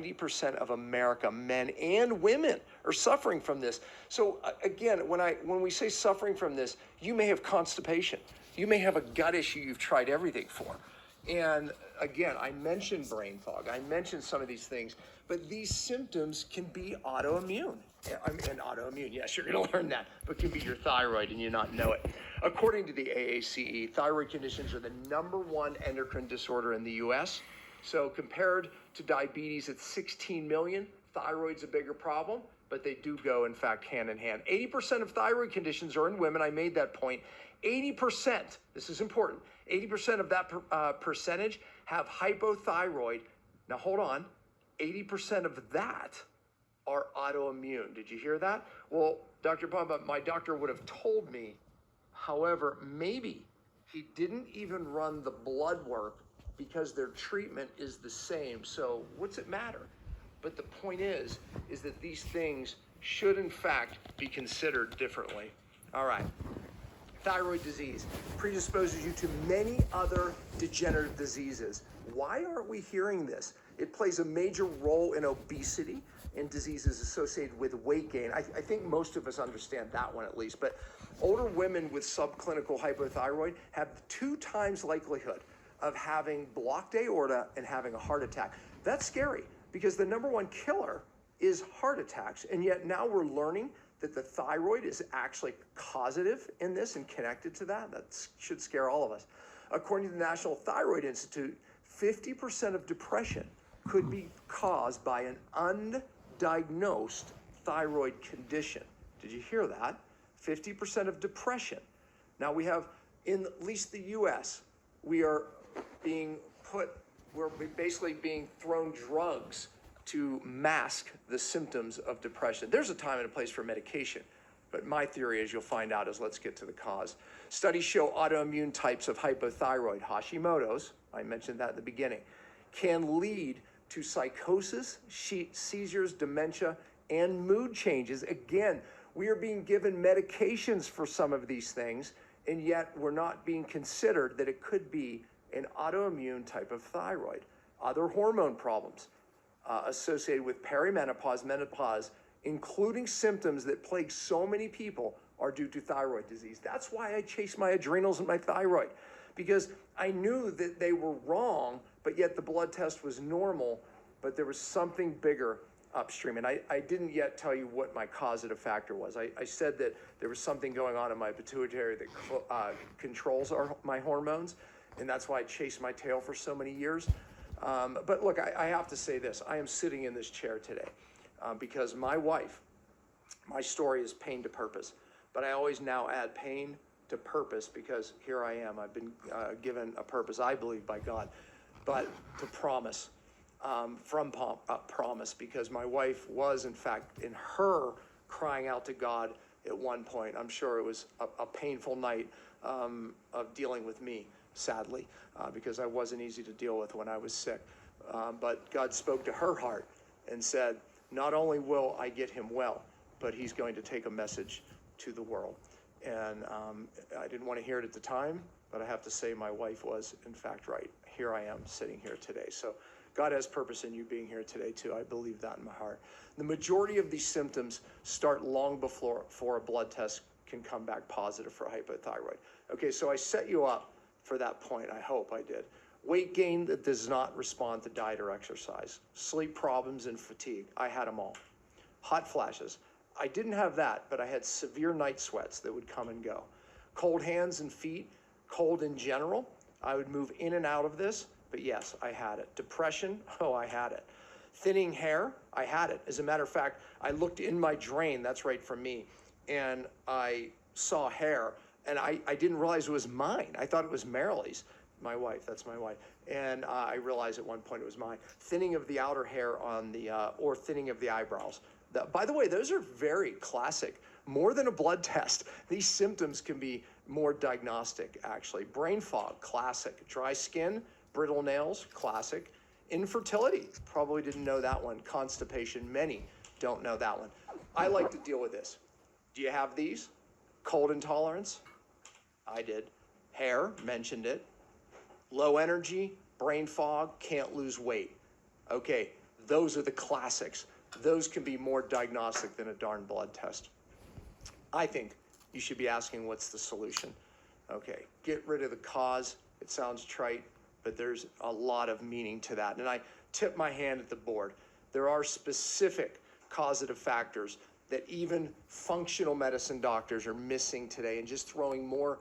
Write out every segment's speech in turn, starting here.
90% of America, men and women, are suffering from this. So again, when we say suffering from this, you may have constipation. You may have a gut issue you've tried everything for. And again, I mentioned brain fog. I mentioned some of these things, but these symptoms can be autoimmune. And autoimmune, yes, you're going to learn that, but can be your thyroid and you not know it. According to the AACE, thyroid conditions are the #1 endocrine disorder in the U.S. So compared to diabetes at 16 million, thyroid's a bigger problem, but they do go, in fact, hand in hand. 80% of thyroid conditions are in women. I made that point. 80%, this is important, 80% of that percentage have hypothyroid. Now, hold on, 80% of that are autoimmune. Did you hear that? Well, Dr. Bumba, my doctor would have told me. However, maybe he didn't even run the blood work because their treatment is the same. So what's it matter? But the point is that these things should, in fact, be considered differently. All right. Thyroid disease predisposes you to many other degenerative diseases. Why aren't we hearing this? It plays a major role in obesity and diseases associated with weight gain. I think most of us understand that one at least, but older women with subclinical hypothyroid have 2 times likelihood of having blocked aorta and having a heart attack. That's scary because the #1 killer is heart attacks. And yet now we're learning that the thyroid is actually causative in this and connected to that. That should scare all of us. According to the National Thyroid Institute, 50% of depression could be caused by an undiagnosed thyroid condition. Did you hear that? 50% of depression. Now we have, in at least the US, we're basically being thrown drugs to mask the symptoms of depression. There's a time and a place for medication, but my theory, as you'll find out, is let's get to the cause. Studies show autoimmune types of hypothyroid, Hashimoto's, I mentioned that at the beginning, can lead to psychosis, seizures, dementia, and mood changes. Again, we are being given medications for some of these things, and yet we're not being considered that it could be an autoimmune type of thyroid. Other hormone problems associated with perimenopause, menopause, including symptoms that plague so many people, are due to thyroid disease. That's why I chase my adrenals and my thyroid, because I knew that they were wrong, but yet the blood test was normal, but there was something bigger upstream. And I didn't yet tell you what my causative factor was. I said that there was something going on in my pituitary that controls my hormones, and that's why I chased my tail for so many years. But look, I have to say this. I am sitting in this chair today because my wife, my story is pain to purpose, but I always now add pain to purpose because here I am. I've been given a purpose, I believe, by God, but to promise, from promise, because my wife was, in fact, in her crying out to God at one point. I'm sure it was a painful night of dealing with me, sadly, because I wasn't easy to deal with when I was sick. But God spoke to her heart and said, not only will I get him well, but he's going to take a message to the world. And I didn't want to hear it at the time, but I have to say my wife was, in fact, right. Here I am sitting here today. So God has purpose in you being here today, too. I believe that in my heart. The majority of these symptoms start long before a blood test can come back positive for hypothyroid. Okay, so I set you up for that point. I hope I did. Weight gain that does not respond to diet or exercise. Sleep problems and fatigue. I had them all. Hot flashes. I didn't have that, but I had severe night sweats that would come and go. Cold hands and feet, cold in general. I would move in and out of this, but yes, I had it. Depression, oh, I had it. Thinning hair, I had it. As a matter of fact, I looked in my drain, that's right for me, and I saw hair, and I didn't realize it was mine. I thought it was Marilee's, my wife, that's my wife. And I realized at one point it was mine. Thinning of the outer hair on the, or thinning of the eyebrows. By the way, those are very classic. More than a blood test, these symptoms can be more diagnostic, actually. Brain fog, classic. Dry skin, brittle nails, classic. Infertility, probably didn't know that one. Constipation, many don't know that one. I like to deal with this. Do you have these? Cold intolerance? I did. Hair, mentioned it. Low energy, brain fog, can't lose weight. Okay, Those are the classics. Those can be more diagnostic than a darn blood test. I think you should be asking, what's the solution? Okay, get rid of the cause. It sounds trite, but there's a lot of meaning to that. And I tip my hand at the board. There are specific causative factors that even functional medicine doctors are missing today, and just throwing more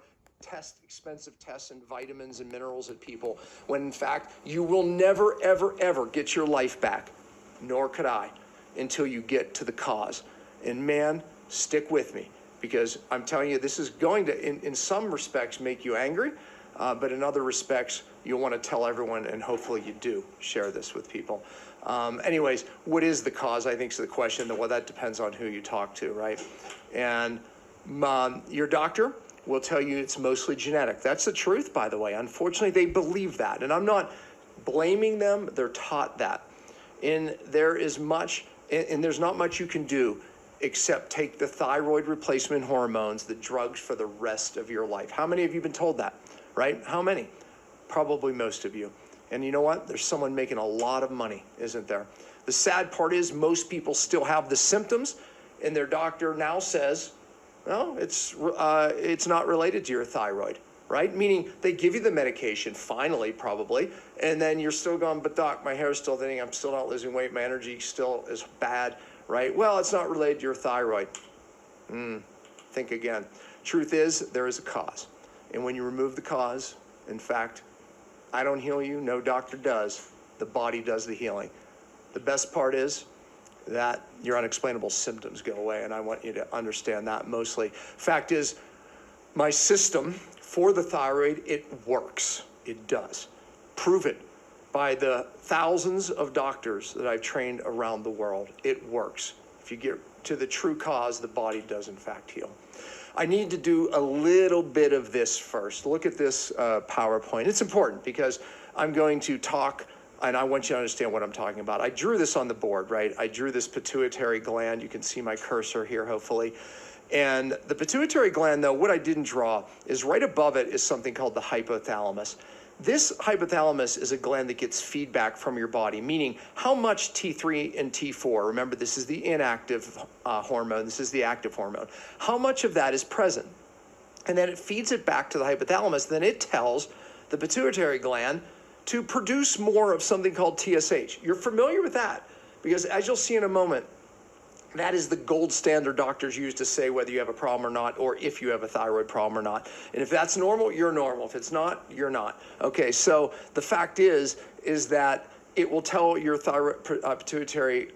expensive tests and vitamins and minerals at people, when in fact, you will never, ever, ever get your life back, nor could I, until you get to the cause. And man, stick with me, because I'm telling you, this is going to, in some respects, make you angry, but in other respects, you'll want to tell everyone, and hopefully you do share this with people. Anyways, what is the cause, I think, is the question. Well, that depends on who you talk to, right? And your doctor will tell you it's mostly genetic. That's the truth, by the way. Unfortunately, they believe that. And I'm not blaming them. They're taught that. And there's not much you can do except take the thyroid replacement hormones, the drugs, for the rest of your life. How many of you have been told that, right? How many? Probably most of you. And you know what? There's someone making a lot of money, isn't there? The sad part is most people still have the symptoms, and their doctor now says, well, it's not related to your thyroid, right? Meaning they give you the medication, finally, probably, and then you're still going, but doc, my hair's still thinning, I'm still not losing weight, my energy still is bad, right? Well, it's not related to your thyroid. Think again. Truth is, there is a cause. And when you remove the cause, in fact, I don't heal you, no doctor does. The body does the healing. The best part is that your unexplainable symptoms go away, and I want you to understand that mostly. Fact is, my system for the thyroid, it works. It does. Prove it by the thousands of doctors that I've trained around the world. It works. If you get to the true cause, the body does in fact heal. I need to do a little bit of this first. Look at this PowerPoint. It's important because I'm going to talk, and I want you to understand what I'm talking about. I drew this on the board, right? I drew this pituitary gland. You can see my cursor here, hopefully. And the pituitary gland, though, what I didn't draw is right above it is something called the hypothalamus. This hypothalamus is a gland that gets feedback from your body, meaning how much T3 and T4, remember this is the inactive hormone, this is the active hormone, how much of that is present? And then it feeds it back to the hypothalamus, then it tells the pituitary gland to produce more of something called TSH. You're familiar with that, because as you'll see in a moment, that is the gold standard doctors use to say whether you have a problem or not, or if you have a thyroid problem or not. And if that's normal, you're normal. If it's not, you're not. Okay, so the fact is that it will tell your thyroid pituitary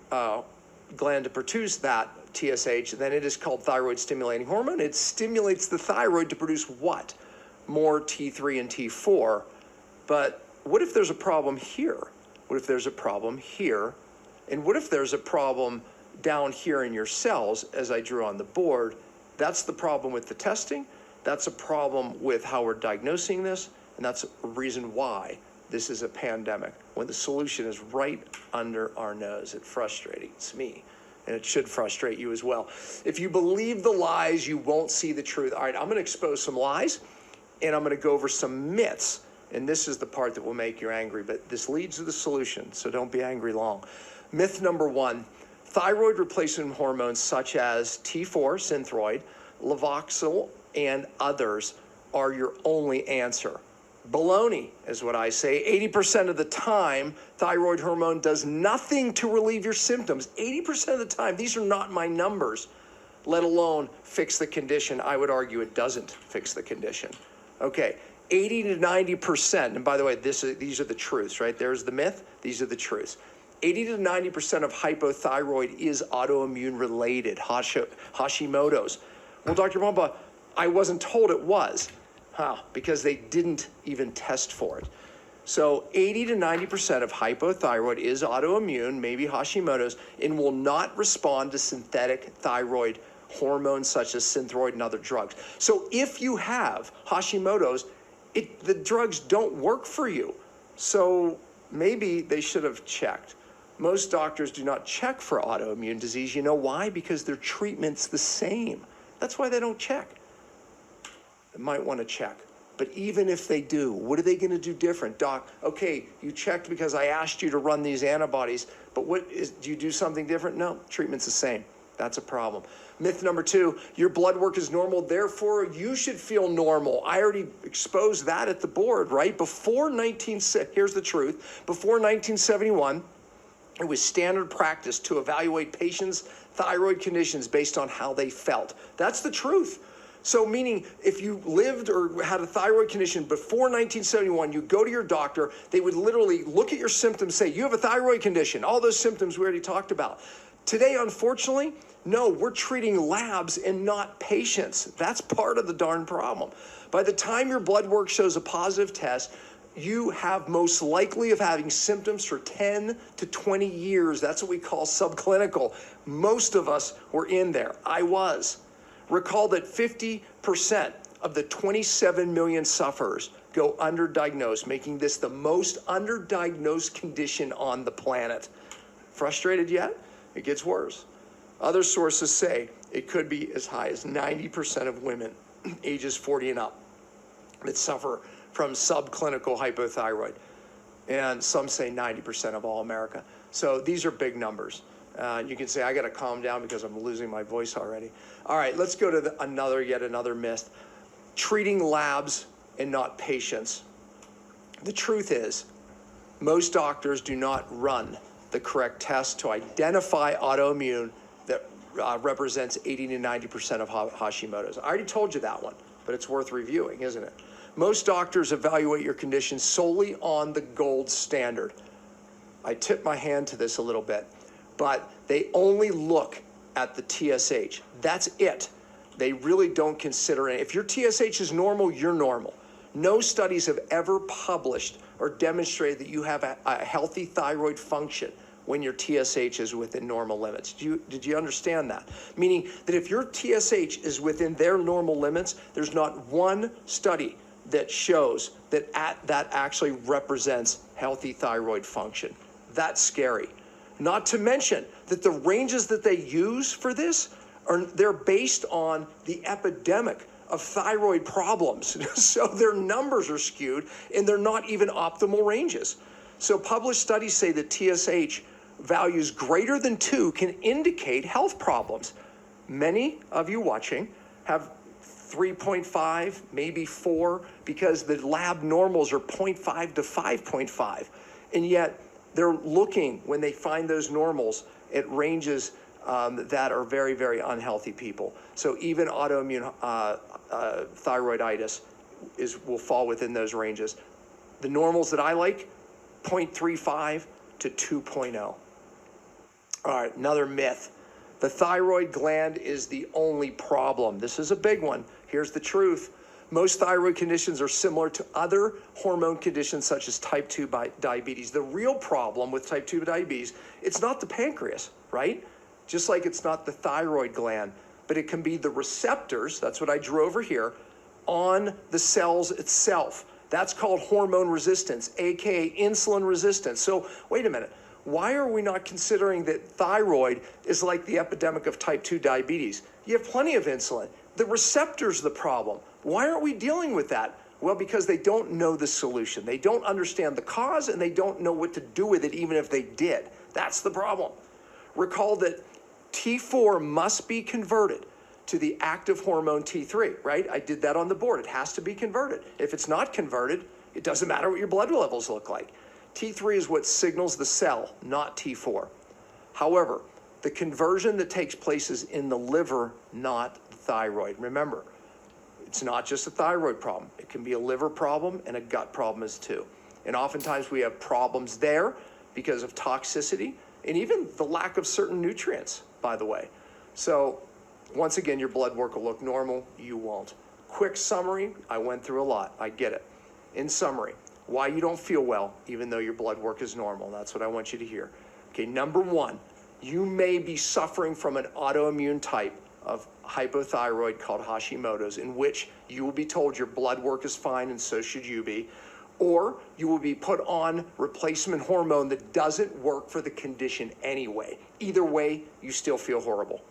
gland to produce that TSH, then it is called thyroid stimulating hormone. It stimulates the thyroid to produce what? More T3 and T4. But what if there's a problem here? What if there's a problem here? And what if there's a problem down here in your cells, as I drew on the board? That's the problem with the testing. That's a problem with how we're diagnosing this. And that's a reason why this is a pandemic, when the solution is right under our nose. It frustrates me, and it should frustrate you as well. If you believe the lies, you won't see the truth. All right, I'm going to expose some lies, and I'm going to go over some myths. And this is the part that will make you angry, but this leads to the solution, so don't be angry long. Myth number one: thyroid replacement hormones such as T4, Synthroid, Levoxyl, and others are your only answer. Baloney is what I say. 80% of the time, thyroid hormone does nothing to relieve your symptoms. 80% of the time. These are not my numbers, let alone fix the condition. I would argue it doesn't fix the condition. Okay, 80 to 90%, and by the way, these are the truths, right? There's the myth, these are the truths. 80 to 90% of hypothyroid is autoimmune related, Hashimoto's. Well, Dr. Pompa, I wasn't told it was. Because they didn't even test for it. So 80 to 90% of hypothyroid is autoimmune, maybe Hashimoto's, and will not respond to synthetic thyroid hormones such as Synthroid and other drugs. So if you have Hashimoto's, the drugs don't work for you. So maybe they should have checked. Most doctors do not check for autoimmune disease. You know why? Because their treatment's the same. That's why they don't check. They might want to check. But even if they do, what are they going to do different? Doc, okay, you checked because I asked you to run these antibodies, But do you do something different? No, treatment's the same. That's a problem. Myth number 2, your blood work is normal, therefore you should feel normal. I already exposed that at the board, right? Here's the truth. Before 1971, it was standard practice to evaluate patients' thyroid conditions based on how they felt. That's the truth. So meaning if you lived or had a thyroid condition before 1971, you go to your doctor, they would literally look at your symptoms, say, you have a thyroid condition, all those symptoms we already talked about. Today, unfortunately, no, we're treating labs and not patients. That's part of the darn problem. By the time your blood work shows a positive test, you have most likely of having symptoms for 10 to 20 years. That's what we call subclinical. Most of us were in there. I was. Recall that 50% of the 27 million sufferers go underdiagnosed, making this the most underdiagnosed condition on the planet. Frustrated yet? It gets worse. Other sources say it could be as high as 90% of women ages 40 and up that suffer from subclinical hypothyroid. And some say 90% of all America. So these are big numbers. You can say, I got to calm down because I'm losing my voice already. All right, let's go to yet another myth. Treating labs and not patients. The truth is, most doctors do not run the correct test to identify autoimmune that represents 80 to 90% of Hashimoto's. I already told you that one, but it's worth reviewing, isn't it? Most doctors evaluate your condition solely on the gold standard. I tip my hand to this a little bit, but they only look at the TSH. That's it. They really don't consider it. If your TSH is normal, you're normal. No studies have ever published or demonstrated that you have a healthy thyroid function when your TSH is within normal limits. Did you understand that? Meaning that if your TSH is within their normal limits, there's not one study that shows that that actually represents healthy thyroid function. That's scary. Not to mention that the ranges that they use for this they're based on the epidemic of thyroid problems. So their numbers are skewed and they're not even optimal ranges. So published studies say that TSH values greater than 2 can indicate health problems. Many of you watching have 3.5, maybe 4, because the lab normals are 0.5 to 5.5. And yet they're looking, when they find those normals, at ranges that are very, very unhealthy people. So even autoimmune thyroiditis will fall within those ranges. The normals that I like, 0.35 to 2.0. All right, another myth. The thyroid gland is the only problem. This is a big one. Here's the truth. Most thyroid conditions are similar to other hormone conditions such as type 2 diabetes. The real problem with type 2 diabetes, it's not the pancreas, right? Just like it's not the thyroid gland, but it can be the receptors, that's what I drew over here, on the cells itself. That's called hormone resistance, aka insulin resistance. So wait a minute. Why are we not considering that thyroid is like the epidemic of type 2 diabetes? You have plenty of insulin. The receptor's the problem. Why aren't we dealing with that? Well, because they don't know the solution. They don't understand the cause and they don't know what to do with it even if they did. That's the problem. Recall that T4 must be converted to the active hormone T3, right? I did that on the board. It has to be converted. If it's not converted, it doesn't matter what your blood levels look like. T3 is what signals the cell, not T4. However, the conversion that takes place is in the liver, not the thyroid. Remember, it's not just a thyroid problem. It can be a liver problem and a gut problem as too. And oftentimes we have problems there because of toxicity and even the lack of certain nutrients, by the way. So once again, your blood work will look normal, you won't. Quick summary, I went through a lot, I get it. In summary, why you don't feel well, even though your blood work is normal. That's what I want you to hear. Okay, number 1, you may be suffering from an autoimmune type of hypothyroid called Hashimoto's, in which you will be told your blood work is fine and so should you be, or you will be put on replacement hormone that doesn't work for the condition anyway. Either way, you still feel horrible.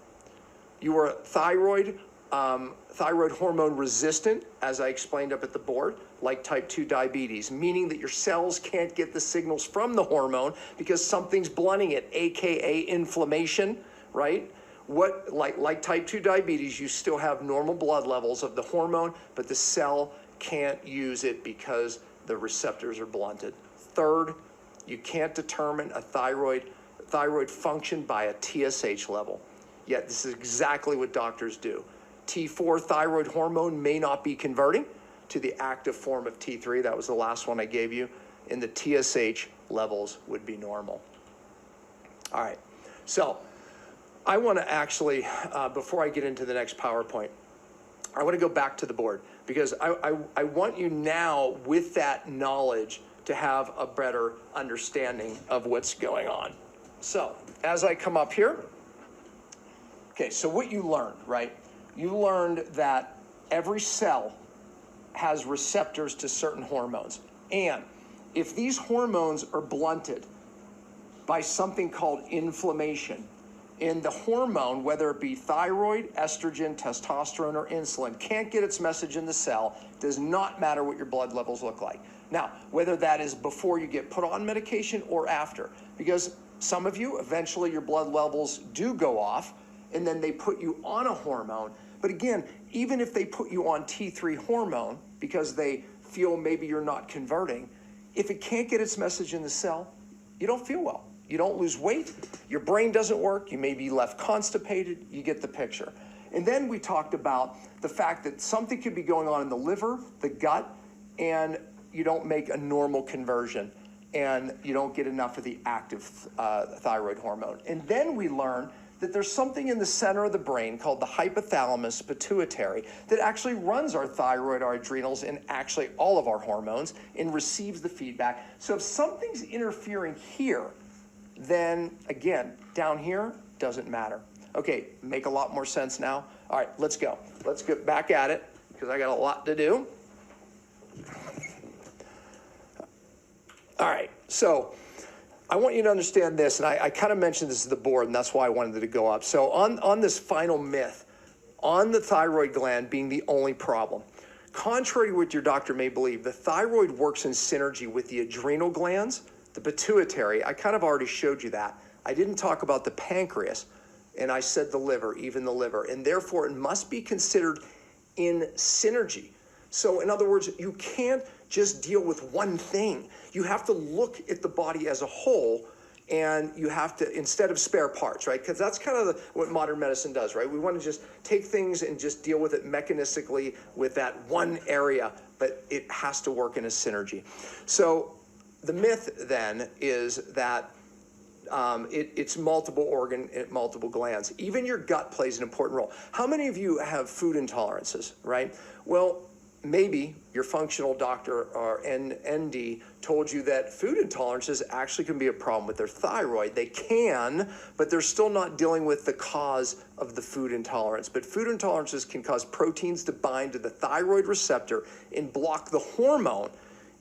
You are thyroid thyroid hormone resistant, as I explained up at the board, like type 2 diabetes, meaning that your cells can't get the signals from the hormone because something's blunting it, AKA inflammation, right? Like type 2 diabetes, you still have normal blood levels of the hormone, but the cell can't use it because the receptors are blunted. Third, you can't determine a thyroid function by a TSH level. Yet this is exactly what doctors do. T4 thyroid hormone may not be converting to the active form of T3. That was the last one I gave you. And the TSH levels would be normal. All right. So I want to actually, before I get into the next PowerPoint, I want to go back to the board because I want you now, with that knowledge, to have a better understanding of what's going on. So as I come up here, okay, so what you learned, right? You learned that every cell has receptors to certain hormones. And if these hormones are blunted by something called inflammation, and the hormone, whether it be thyroid, estrogen, testosterone, or insulin, can't get its message in the cell, does not matter what your blood levels look like. Now, whether that is before you get put on medication or after, because some of you, eventually your blood levels do go off, and then they put you on a hormone. But again, even if they put you on T3 hormone, because they feel maybe you're not converting, if it can't get its message in the cell, you don't feel well. You don't lose weight, your brain doesn't work, you may be left constipated, you get the picture. And then we talked about the fact that something could be going on in the liver, the gut, and you don't make a normal conversion, and you don't get enough of the active thyroid hormone. And then we learn that there's something in the center of the brain called the hypothalamus pituitary that actually runs our thyroid, our adrenals, and actually all of our hormones, and receives the feedback. So if something's interfering here, then again, down here, doesn't matter. Okay, make a lot more sense now. All right, let's go. Let's get back at it, because I got a lot to do. All right, so I want you to understand this, and I kind of mentioned this to the board, and that's why I wanted it to go up. So on this final myth, on the thyroid gland being the only problem, contrary to what your doctor may believe, the thyroid works in synergy with the adrenal glands, the pituitary. I kind of already showed you that. I didn't talk about the pancreas, and I said the liver, even the liver, and therefore it must be considered in synergy. So in other words, you can't just deal with one thing. You have to look at the body as a whole, and you have to, instead of spare parts, right? Because that's kind of what modern medicine does, right? We want to just take things and just deal with it mechanistically with that one area, but it has to work in a synergy. So the myth then is that it's multiple organ, multiple glands. Even your gut plays an important role. How many of you have food intolerances, right? Well, maybe your functional doctor or ND told you that food intolerances actually can be a problem with their thyroid. They can, but they're still not dealing with the cause of the food intolerance. But food intolerances can cause proteins to bind to the thyroid receptor and block the hormone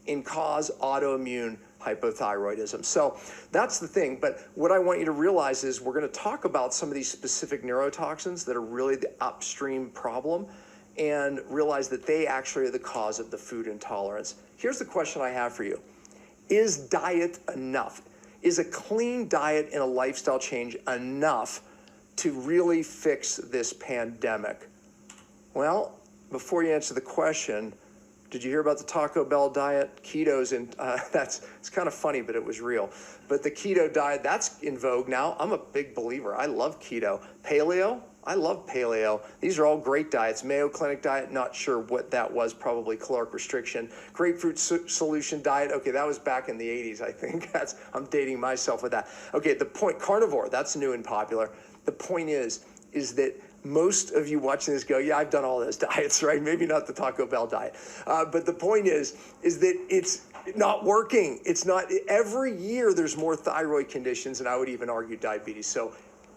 and cause autoimmune hypothyroidism. So that's the thing. But what I want you to realize is we're going to talk about some of these specific neurotoxins that are really the upstream problem, and realize that they actually are the cause of the food intolerance. Here's the question I have for you. Is diet enough? Is a clean diet and a lifestyle change enough to really fix this pandemic? Well, before you answer the question, did you hear about the Taco Bell diet? Keto's in, it's kind of funny, but it was real. But the keto diet, that's in vogue now. I'm a big believer. I love keto. Paleo, I love paleo. These are all great diets. Mayo Clinic diet, not sure what that was, probably caloric restriction. Grapefruit solution diet, okay, that was back in the 80s, I think. I'm dating myself with that. Okay, the point, carnivore, that's new and popular. The point is that most of you watching this go, yeah, I've done all those diets, right? Maybe not the Taco Bell diet. But the point is that it's not working. It's not, every year there's more thyroid conditions, and I would even argue diabetes. So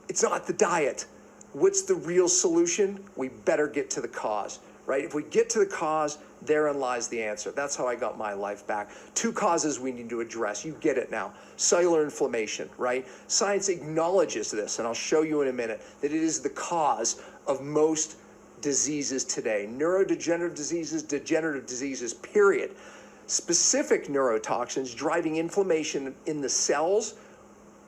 it's not the diet. What's the real solution? We better get to the cause, right? If we get to the cause, therein lies the answer. That's how I got my life back. 2 causes we need to address. You get it now. Cellular inflammation, right? Science acknowledges this, and I'll show you in a minute, that it is the cause of most diseases today. Neurodegenerative diseases, degenerative diseases, period. Specific neurotoxins driving inflammation in the cells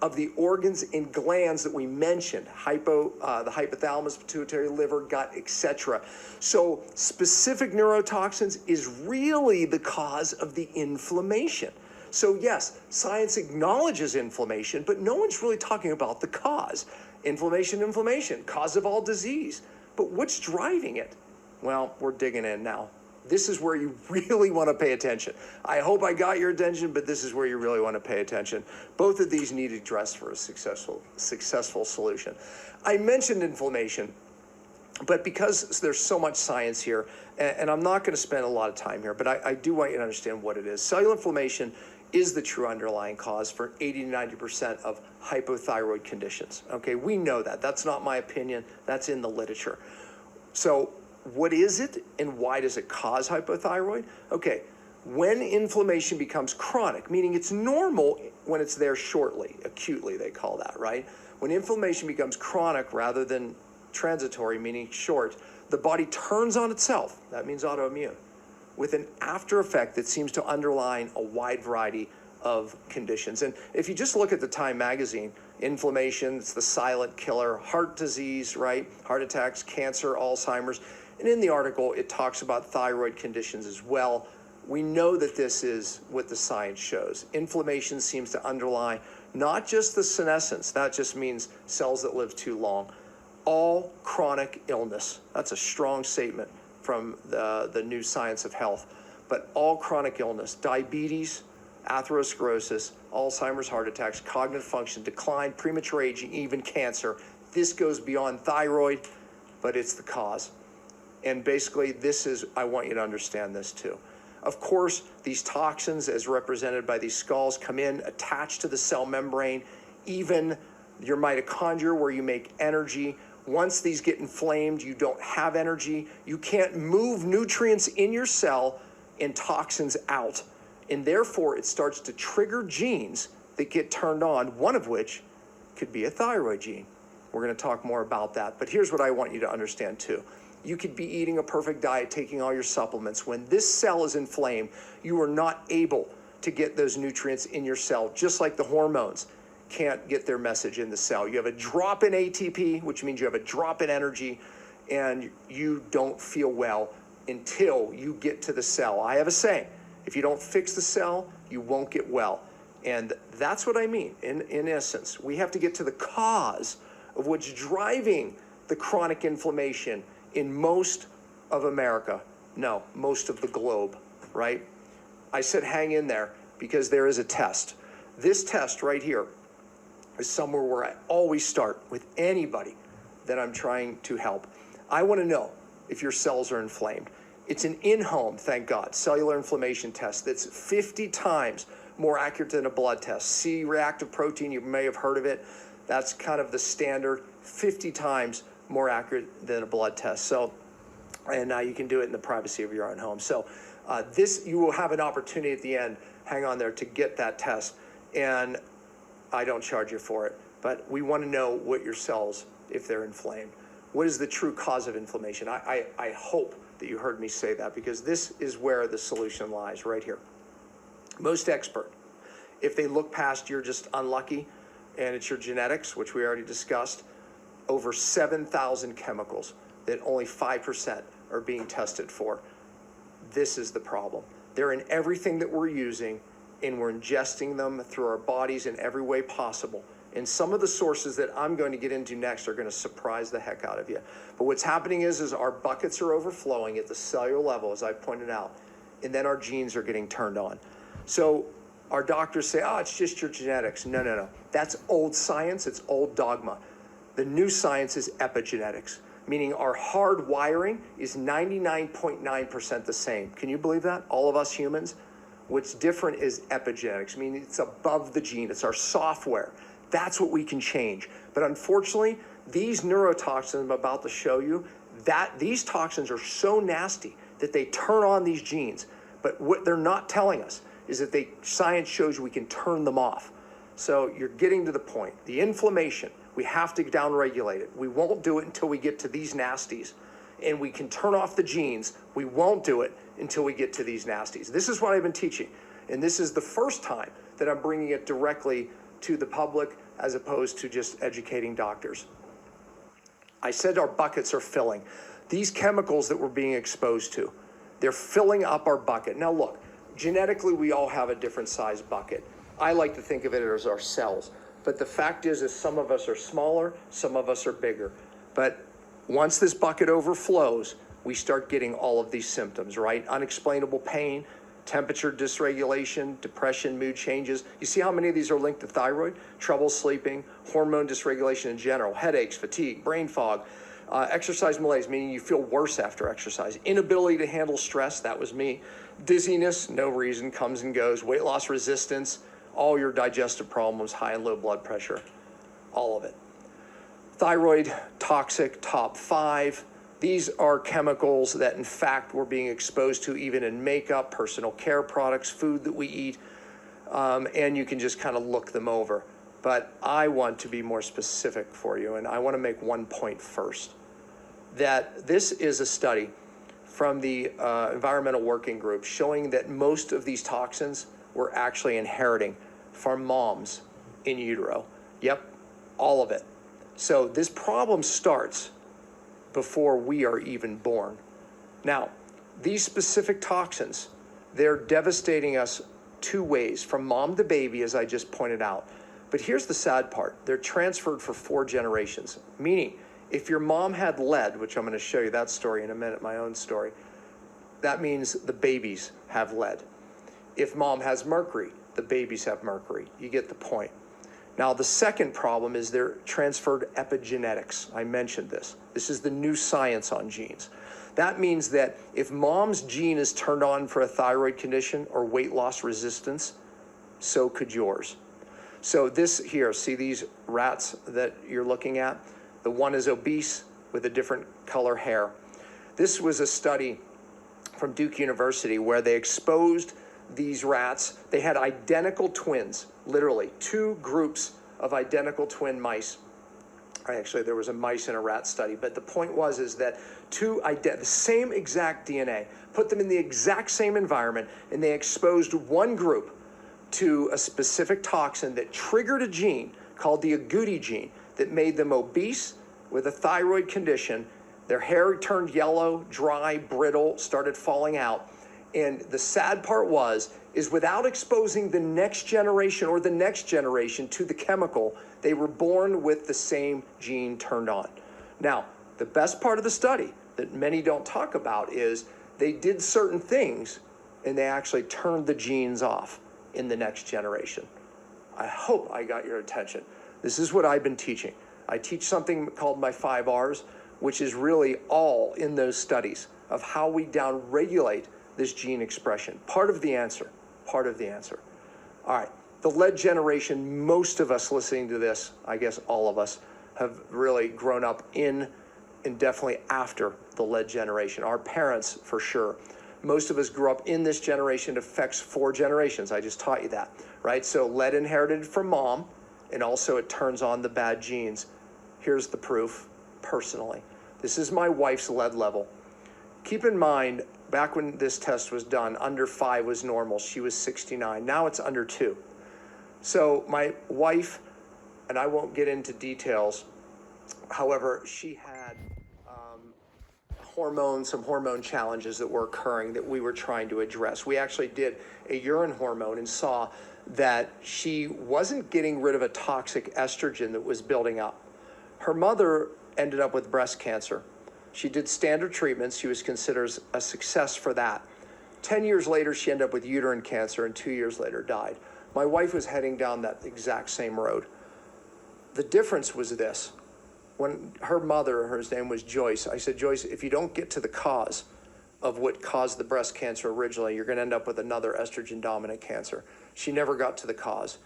of the organs and glands that we mentioned, the hypothalamus, pituitary, liver, gut, etc. So specific neurotoxins is really the cause of the inflammation. So yes, science acknowledges inflammation, but no one's really talking about the cause. Inflammation, cause of all disease. But what's driving it? Well, we're digging in now. This is where you really want to pay attention. I hope I got your attention, but this is where you really want to pay attention. Both of these need addressed for a successful solution. I mentioned inflammation, but because there's so much science here, and I'm not going to spend a lot of time here, but I do want you to understand what it is. Cellular inflammation is the true underlying cause for 80 to 90% of hypothyroid conditions. Okay, we know that. That's not my opinion. That's in the literature. So what is it and why does it cause hypothyroid? Okay, when inflammation becomes chronic, meaning it's normal when it's there shortly, acutely they call that, right? When inflammation becomes chronic rather than transitory, meaning short, the body turns on itself, that means autoimmune, with an after effect that seems to underline a wide variety of conditions. And if you just look at the Time magazine, inflammation, it's the silent killer, heart disease, right? Heart attacks, cancer, Alzheimer's. And in the article, it talks about thyroid conditions as well. We know that this is what the science shows. Inflammation seems to underlie not just the senescence, that just means cells that live too long, all chronic illness. That's a strong statement from the new science of health. But all chronic illness, diabetes, atherosclerosis, Alzheimer's, heart attacks, cognitive function decline, premature aging, even cancer. This goes beyond thyroid, but it's the cause. And basically, I want you to understand this too. Of course, these toxins, as represented by these skulls, come in, attach to the cell membrane, even your mitochondria where you make energy. Once these get inflamed, you don't have energy. You can't move nutrients in your cell and toxins out. And therefore, it starts to trigger genes that get turned on, one of which could be a thyroid gene. We're going to talk more about that. But here's what I want you to understand too. You could be eating a perfect diet, taking all your supplements. When this cell is inflamed, you are not able to get those nutrients in your cell, just like the hormones can't get their message in the cell. You have a drop in ATP, which means you have a drop in energy, and you don't feel well until you get to the cell. I have a saying, if you don't fix the cell, you won't get well. And that's what I mean, in essence. We have to get to the cause of what's driving the chronic inflammation in most of America, no, most of the globe, right? I said hang in there because there is a test. This test right here is somewhere where I always start with anybody that I'm trying to help. I want to know if your cells are inflamed. It's an in-home, thank God, cellular inflammation test that's 50 times more accurate than a blood test. C-reactive protein, you may have heard of it. That's kind of the standard, 50 times more accurate than a blood test. So, and you can do it in the privacy of your own home. So you will have an opportunity at the end, hang on there, to get that test. And I don't charge you for it, but we want to know what your cells, if they're inflamed. What is the true cause of inflammation? I hope that you heard me say that, because this is where the solution lies, right here. Most expert, if they look past you're just unlucky and it's your genetics, which we already discussed, over 7,000 chemicals that only 5% are being tested for. This is the problem. They're in everything that we're using, and we're ingesting them through our bodies in every way possible. And some of the sources that I'm going to get into next are going to surprise the heck out of you. But what's happening is our buckets are overflowing at the cellular level, as I pointed out, and then our genes are getting turned on. So our doctors say, oh, it's just your genetics. No. That's old science. It's old dogma. The new science is epigenetics, meaning our hard wiring is 99.9% the same. Can you believe that? All of us humans? What's different is epigenetics, meaning it's above the gene. It's our software. That's what we can change. But unfortunately, these neurotoxins I'm about to show you, these toxins are so nasty that they turn on these genes. But what they're not telling us is that science shows you we can turn them off. So you're getting to the point. The inflammation, we have to downregulate it. We won't do it until we get to these nasties. and we can turn off the genes, we won't do it until we get to these nasties. This is what I've been teaching, and this is the first time that I'm bringing it directly to the public as opposed to just educating doctors. I said our buckets are filling. These chemicals that we're being exposed to, they're filling up our bucket. Now look, genetically we all have a different size bucket. I like to think of it as our cells. But the fact is some of us are smaller, some of us are bigger. But once this bucket overflows, we start getting all of these symptoms, right? Unexplainable pain, temperature dysregulation, depression, mood changes. You see how many of these are linked to thyroid? Trouble sleeping, hormone dysregulation in general, headaches, fatigue, brain fog, exercise malaise, meaning you feel worse after exercise, inability to handle stress, that was me, dizziness, no reason, comes and goes, weight loss resistance, all your digestive problems, high and low blood pressure, all of it. Thyroid, toxic, top 5. These are chemicals that in fact we're being exposed to even in makeup, personal care products, food that we eat, and you can just kind of look them over. But I want to be more specific for you, and I want to make one point first, that this is a study from the Environmental Working Group showing that most of these toxins we're actually inheriting from moms in utero. Yep, all of it. So this problem starts before we are even born. Now, these specific toxins, they're devastating us 2 ways, from mom to baby, as I just pointed out. But here's the sad part. They're transferred for 4 generations, meaning if your mom had lead, which I'm going to show you that story in a minute, my own story, that means the babies have lead. If mom has mercury, the babies have mercury. You get the point. Now, the second problem is they're transferred epigenetics. I mentioned this. This is the new science on genes. That means that if mom's gene is turned on for a thyroid condition or weight loss resistance, so could yours. So this here, see these rats that you're looking at? The one is obese with a different color hair. This was a study from Duke University where they exposed these rats. They had identical twins, literally 2 groups of identical twin mice. Actually, there was a mice and a rat study, but the point is that the same exact DNA, put them in the exact same environment, and they exposed one group to a specific toxin that triggered a gene called the agouti gene that made them obese with a thyroid condition. Their hair turned yellow, dry, brittle, started falling out. And the sad part is without exposing the next generation or the next generation to the chemical, they were born with the same gene turned on. Now, the best part of the study that many don't talk about is they did certain things and they actually turned the genes off in the next generation. I hope I got your attention. This is what I've been teaching. I teach something called my 5 R's, which is really all in those studies of how we downregulate this gene expression. Part of the answer. All right, the lead generation, most of us listening to this, I guess all of us, have really grown up in and definitely after the lead generation. Our parents, for sure. Most of us grew up in this generation. It affects 4 generations. I just taught you that, right? So lead inherited from mom, and also it turns on the bad genes. Here's the proof, personally. This is my wife's lead level. Keep in mind, back when this test was done, under 5 was normal. She was 69. Now it's under 2. So my wife, and I won't get into details, however, she had some hormone challenges that were occurring that we were trying to address. We actually did a urine hormone and saw that she wasn't getting rid of a toxic estrogen that was building up. Her mother ended up with breast cancer. She did standard treatments. She was considered a success for that. 10 years later, she ended up with uterine cancer, and 2 years later died. My wife was heading down that exact same road. The difference was this. When her mother, her name was Joyce, I said, Joyce, if you don't get to the cause of what caused the breast cancer originally, you're going to end up with another estrogen-dominant cancer. She never got to the cause.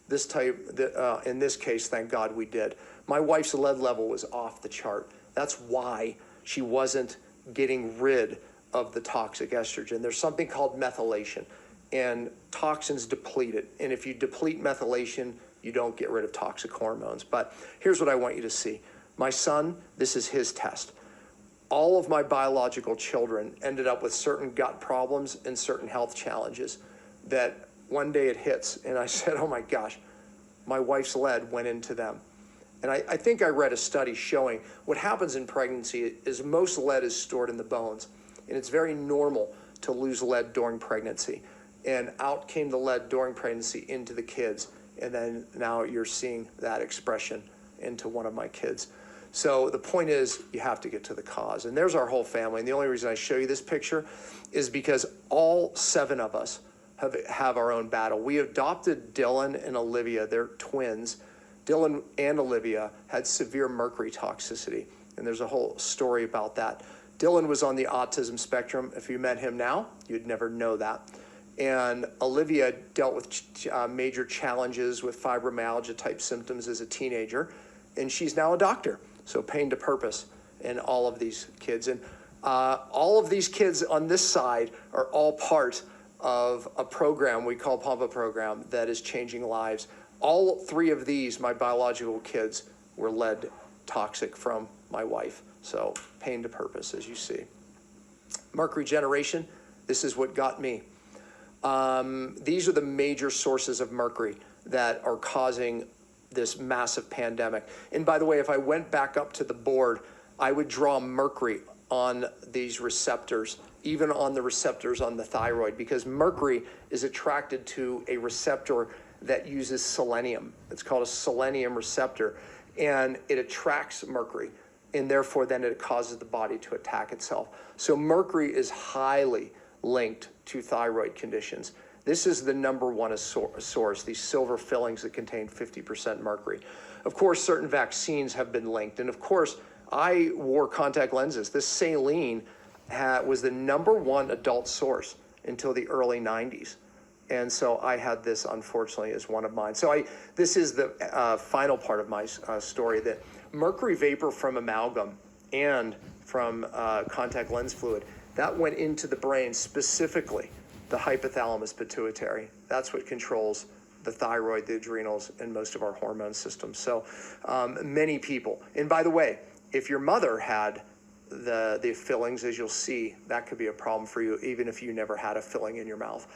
In this case, thank God we did. My wife's lead level was off the chart. That's why she wasn't getting rid of the toxic estrogen. There's something called methylation, and toxins deplete it. And if you deplete methylation, you don't get rid of toxic hormones. But here's what I want you to see. My son, this is his test. all of my biological children ended up with certain gut problems and certain health challenges that one day it hits. And I said, oh my gosh, my wife's lead went into them. And I think I read a study showing what happens in pregnancy is most lead is stored in the bones. And it's very normal to lose lead during pregnancy. And out came the lead during pregnancy into the kids. And then now you're seeing that expression into one of my kids. So the point is, you have to get to the cause. And there's our whole family. And the only reason I show you this picture is because all 7 of us have our own battle. We adopted Dylan and Olivia. They're twins. Dylan and Olivia had severe mercury toxicity. And there's a whole story about that. Dylan was on the autism spectrum. If you met him now, you'd never know that. And Olivia dealt with major challenges with fibromyalgia type symptoms as a teenager. And she's now a doctor. So pain to purpose in all of these kids. And all of these kids on this side are all part of a program we call Pampa Program that is changing lives. All 3 of these, my biological kids, were lead toxic from my wife. So pain to purpose, as you see. Mercury generation, this is what got me. These are the major sources of mercury that are causing this massive pandemic. And by the way, if I went back up to the board, I would draw mercury on these receptors, even on the receptors on the thyroid, because mercury is attracted to a receptor that uses selenium. It's called a selenium receptor, and it attracts mercury, and therefore then it causes the body to attack itself. So mercury is highly linked to thyroid conditions. This is the number one source, these silver fillings that contain 50% mercury. Of course, certain vaccines have been linked, and of course, I wore contact lenses. This saline was the number one adult source until the early 90s. And so I had this, unfortunately, as one of mine. So this is the final part of my story, that mercury vapor from amalgam and from contact lens fluid, that went into the brain, specifically the hypothalamus pituitary. That's what controls the thyroid, the adrenals, and most of our hormone systems. So many people, and by the way, if your mother had the fillings, as you'll see, that could be a problem for you, even if you never had a filling in your mouth.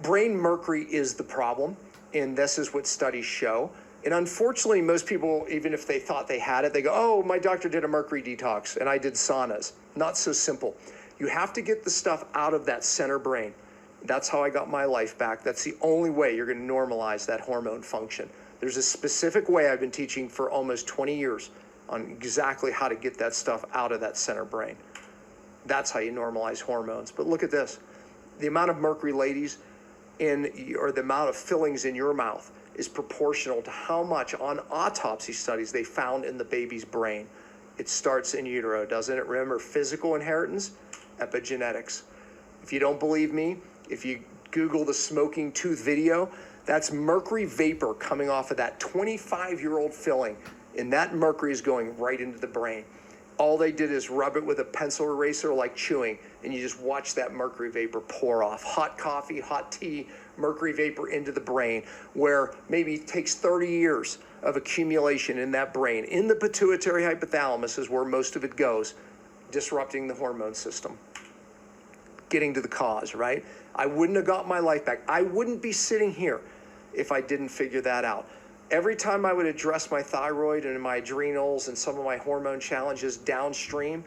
Brain mercury is the problem, and this is what studies show. And unfortunately, most people, even if they thought they had it, they go, oh, my doctor did a mercury detox, and I did saunas. Not so simple. You have to get the stuff out of that center brain. That's how I got my life back. That's the only way you're going to normalize that hormone function. There's a specific way I've been teaching for almost 20 years on exactly how to get that stuff out of that center brain. That's how you normalize hormones. But look at this. The amount of mercury, ladies, or the amount of fillings in your mouth is proportional to how much on autopsy studies they found in the baby's brain. It starts in utero, doesn't it? Remember, physical inheritance, epigenetics. If you don't believe me, if you Google the smoking tooth video, that's mercury vapor coming off of that 25-year-old filling, and that mercury is going right into the brain. All they did is rub it with a pencil eraser like chewing, and you just watch that mercury vapor pour off. Hot coffee, hot tea, mercury vapor into the brain, where maybe it takes 30 years of accumulation in that brain. In the pituitary hypothalamus is where most of it goes, disrupting the hormone system. Getting to the cause, right? I wouldn't have got my life back. I wouldn't be sitting here if I didn't figure that out. Every time I would address my thyroid and my adrenals and some of my hormone challenges downstream,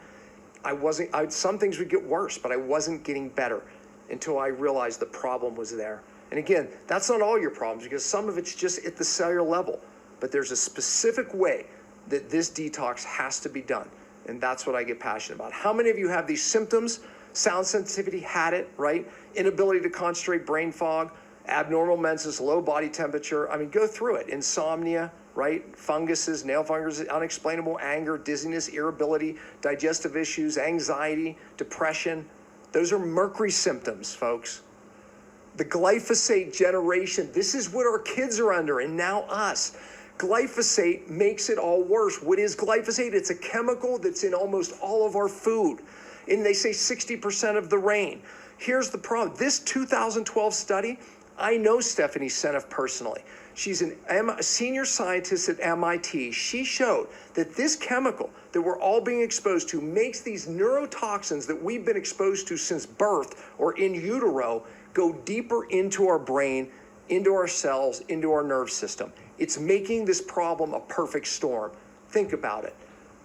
some things would get worse, but I wasn't getting better until I realized the problem was there. And again, that's not all your problems, because some of it's just at the cellular level, but there's a specific way that this detox has to be done. And that's what I get passionate about. How many of you have these symptoms? Sound sensitivity, had it, right? Inability to concentrate, brain fog, abnormal menses, low body temperature. I mean, go through it. Insomnia, right? Funguses, nail fungus, unexplainable anger, dizziness, irritability, digestive issues, anxiety, depression. Those are mercury symptoms, folks. The glyphosate generation, this is what our kids are under, and now us. Glyphosate makes it all worse. What is glyphosate? It's a chemical that's in almost all of our food. And they say 60% of the rain. Here's the problem. This 2012 study, I know Stephanie Seneff personally. She's a senior scientist at MIT. She showed that this chemical that we're all being exposed to makes these neurotoxins that we've been exposed to since birth or in utero go deeper into our brain, into our cells, into our nerve system. It's making this problem a perfect storm. Think about it.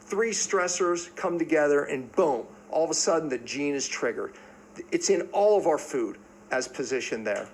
3 stressors come together and boom, all of a sudden the gene is triggered. It's in all of our food as positioned there.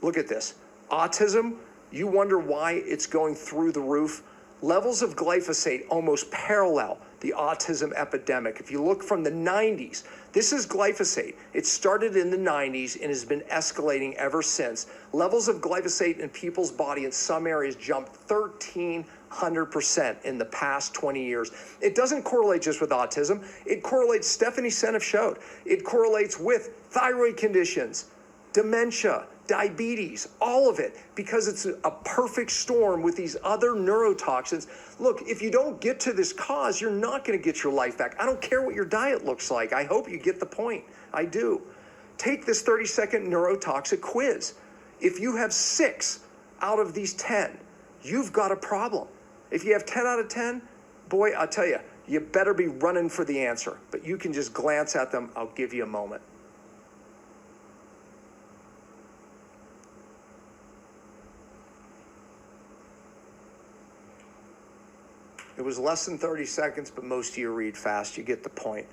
Look at this. Autism, you wonder why it's going through the roof. Levels of glyphosate almost parallel the autism epidemic. If you look from the 90s, this is glyphosate. It started in the 90s and has been escalating ever since. Levels of glyphosate in people's body in some areas jumped 1,300% in the past 20 years. It doesn't correlate just with autism. It correlates, Stephanie Seneff showed, it correlates with thyroid conditions, dementia, diabetes, all of it, because it's a perfect storm with these other neurotoxins. Look, if you don't get to this cause, you're not going to get your life back. I don't care what your diet looks like. I hope you get the point. I do. Take this 30-second neurotoxic quiz. If you have 6 out of these 10, you've got a problem. If you have 10 out of 10, boy, I'll tell you, you better be running for the answer. But you can just glance at them. I'll give you a moment. It was less than 30 seconds, but most of you read fast. You get the point.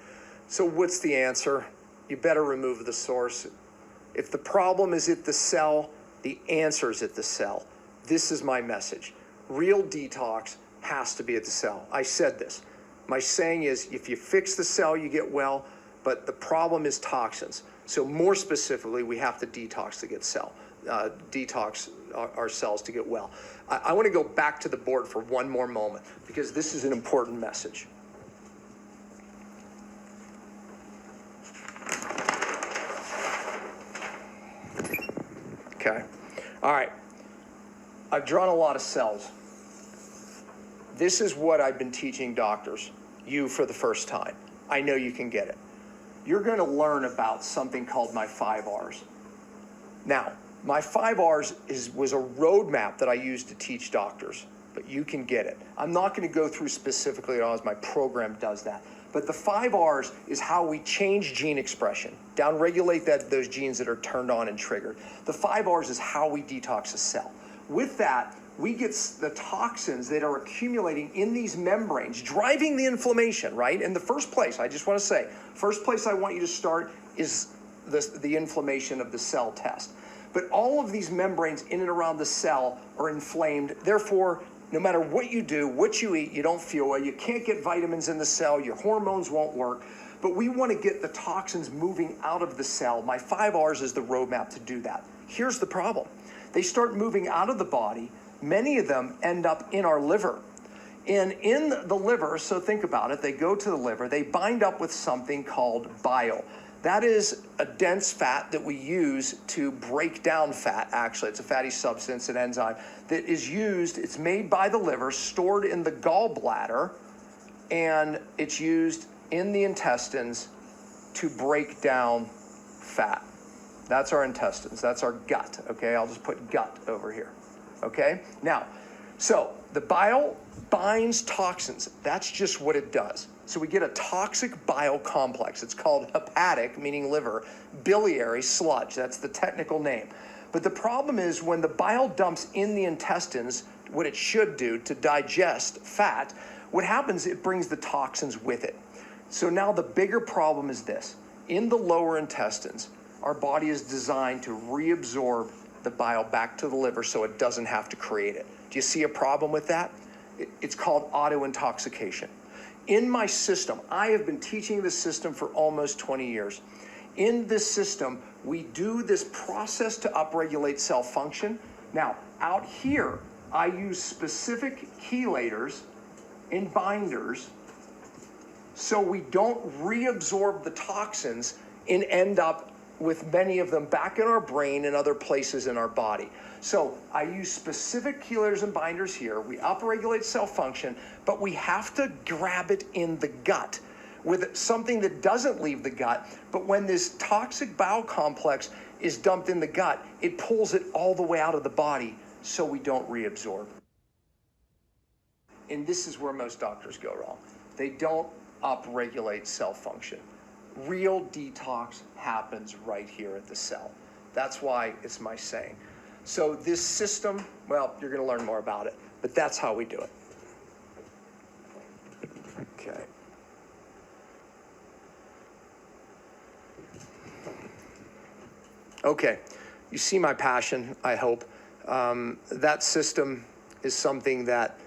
So what's the answer? You better remove the source. If the problem is at the cell, the answer is at the cell. This is my message. Real detox has to be at the cell. I said this. My saying is, if you fix the cell, you get well, but the problem is toxins. So more specifically, we have to detox to get detox our cells to get well. I want to go back to the board for one more moment because this is an important message. Okay. All right. I've drawn a lot of cells. This is what I've been teaching doctors, you for the first time. I know you can get it. You're going to learn about something called my 5 R's. Now, my 5 R's was a roadmap that I used to teach doctors, but you can get it. I'm not going to go through specifically at all as my program does that. But the 5 R's is how we change gene expression, downregulate those genes that are turned on and triggered. The 5 R's is how we detox a cell. With that, we get the toxins that are accumulating in these membranes, driving the inflammation, right? In the first place, I just want to say, first place I want you to start is the inflammation of the cell test. But all of these membranes in and around the cell are inflamed. Therefore, no matter what you do, what you eat, you don't feel well. You can't get vitamins in the cell. Your hormones won't work. But we want to get the toxins moving out of the cell. My 5 R's is the roadmap to do that. Here's the problem. They start moving out of the body. Many of them end up in our liver. And in the liver, so think about it, they go to the liver. They bind up with something called bile. That is a dense fat that we use to break down fat, actually. It's a fatty substance, an enzyme, that is used, it's made by the liver, stored in the gallbladder, and it's used in the intestines to break down fat. That's our intestines, that's our gut, okay? I'll just put gut over here, okay? Now, so the bile binds toxins. That's just what it does. So we get a toxic bile complex. It's called hepatic, meaning liver, biliary sludge. That's the technical name. But the problem is when the bile dumps in the intestines, what it should do to digest fat, what happens, it brings the toxins with it. So now the bigger problem is this. In the lower intestines, our body is designed to reabsorb the bile back to the liver so it doesn't have to create it. Do you see a problem with that? It's called autointoxication. In my system, I have been teaching this system for almost 20 years. In this system, we do this process to upregulate cell function. Now, out here, I use specific chelators and binders so we don't reabsorb the toxins and end up with many of them back in our brain and other places in our body. So I use specific chelators and binders here. We upregulate cell function, but we have to grab it in the gut with something that doesn't leave the gut. But when this toxic bile complex is dumped in the gut, it pulls it all the way out of the body so we don't reabsorb. And this is where most doctors go wrong. They don't upregulate cell function. Real detox happens right here at the cell. That's why it's my saying. So this system, well, you're going to learn more about it, but that's how we do it. Okay. Okay, you see my passion, I hope. That system is something that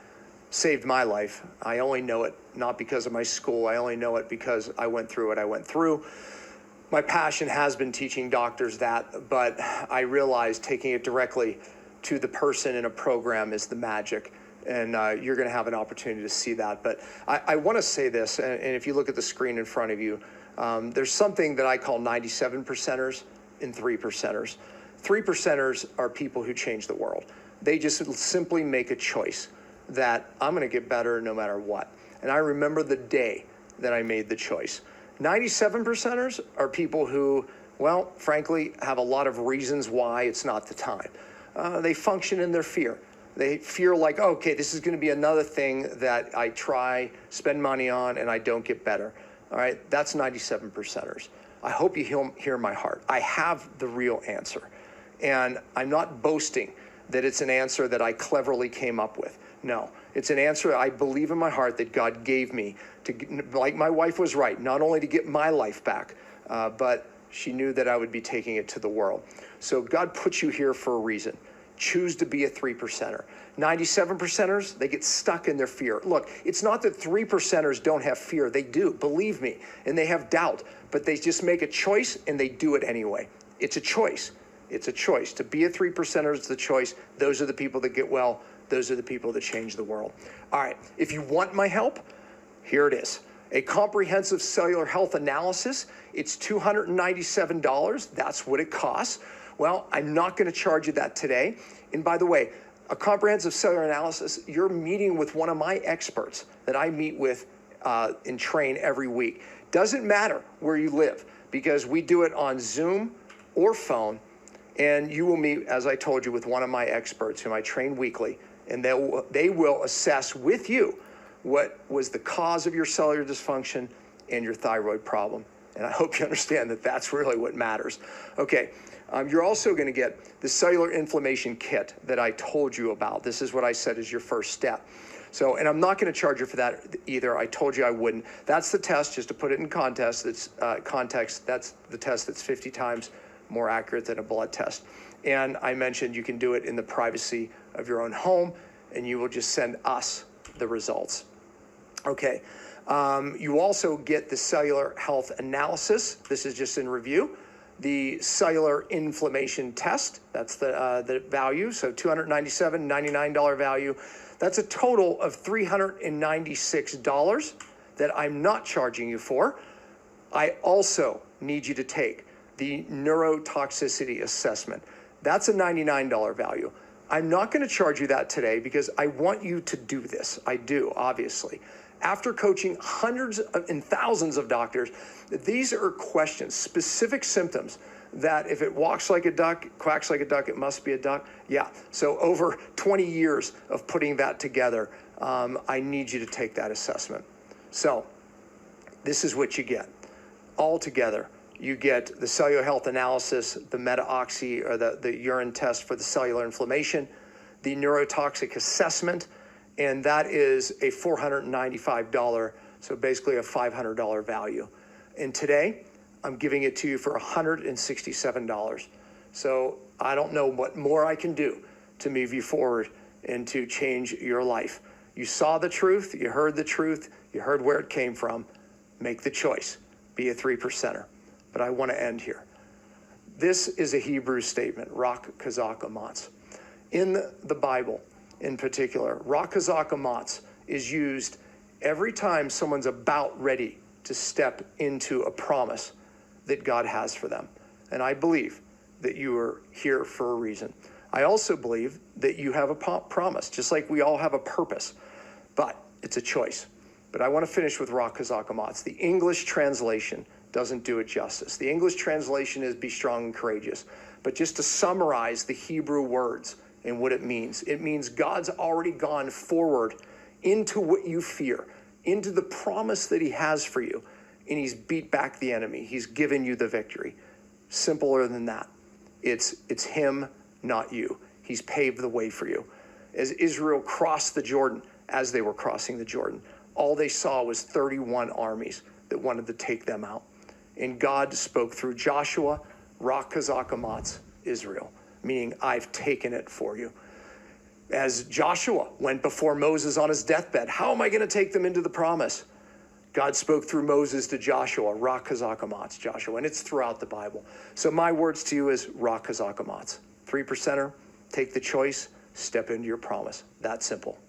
saved my life. I only know it not because of my school. I only know it because I went through what I went through. My passion has been teaching doctors that, but I realized taking it directly to the person in a program is the magic. And you're going to have an opportunity to see that. But I want to say this, and if you look at the screen in front of you, there's something that I call 97%ers and 3%ers. 3%ers are people who change the world. They just simply make a choice that I'm going to get better no matter what. And I remember the day that I made the choice. 97%ers are people who, well, frankly, have a lot of reasons why it's not the time. They function in their fear. They fear like, oh, okay, this is going to be another thing that I try, spend money on, and I don't get better. All right, that's 97%ers. I hope you hear my heart. I have the real answer. And I'm not boasting that it's an answer that I cleverly came up with. No, it's an answer I believe in my heart that God gave me to, like my wife was right, not only to get my life back, but she knew that I would be taking it to the world. So God put you here for a reason. Choose to be a 3%er. 97%ers, they get stuck in their fear. Look, it's not that 3%ers don't have fear. They do, believe me, and they have doubt, but they just make a choice and they do it anyway. It's a choice. It's a choice. To be a 3%er is the choice. Those are the people that get well. Those are the people that change the world. All right, if you want my help, here it is. A comprehensive cellular health analysis. It's $297. That's what it costs. Well, I'm not going to charge you that today. And by the way, a comprehensive cellular analysis, you're meeting with one of my experts that I meet with and train every week. Doesn't matter where you live because we do it on Zoom or phone, and you will meet, as I told you, with one of my experts whom I train weekly, and they will assess with you what was the cause of your cellular dysfunction and your thyroid problem. And I hope you understand that that's really what matters. Okay. You're also going to get the cellular inflammation kit that I told you about. This is what I said is your first step. So, and I'm not going to charge you for that either. I told you I wouldn't. That's the test, just to put it in context. That's the test that's 50 times more accurate than a blood test. And I mentioned you can do it in the privacy of your own home, and you will just send us the results. Okay. You also get the cellular health analysis. This is just in review. The cellular inflammation test, that's the value, so $297, $99 value. That's a total of $396 that I'm not charging you for. I also need you to take the neurotoxicity assessment. That's a $99 value. I'm not going to charge you that today because I want you to do this. I do, obviously. After coaching hundreds and thousands of doctors, these are questions, specific symptoms that if it walks like a duck, quacks like a duck, it must be a duck. Yeah, so over 20 years of putting that together, I need you to take that assessment. So this is what you get. All together, you get the cellular health analysis, the meta-oxy or the urine test for the cellular inflammation, the neurotoxic assessment, and that is a $495, so basically a $500 value. And today, I'm giving it to you for $167. So I don't know what more I can do to move you forward and to change your life. You saw the truth, you heard where it came from. Make the choice, be a 3%er. But I want to end here. This is a Hebrew statement, Rak Chazak Amatz. In the Bible, in particular, Rak Chazak Amatz is used every time someone's about ready to step into a promise that God has for them. And I believe that you are here for a reason. I also believe that you have a promise, just like we all have a purpose, but it's a choice. But I want to finish with Rak Chazak Amatz. The English translation doesn't do it justice. The English translation is be strong and courageous. But just to summarize the Hebrew words and what it means God's already gone forward into what you fear, into the promise that he has for you, and he's beat back the enemy. He's given you the victory. Simpler than that. It's him, not you. He's paved the way for you. As Israel crossed the Jordan, as they were crossing the Jordan, all they saw was 31 armies that wanted to take them out. And God spoke through Joshua, Rak Hazakamats, Israel, meaning I've taken it for you. As Joshua went before Moses on his deathbed, how am I going to take them into the promise? God spoke through Moses to Joshua, Rak Hazakamats, Joshua, and it's throughout the Bible. So my words to you is Rak Hazakamats. 3%er, take the choice, step into your promise. That simple.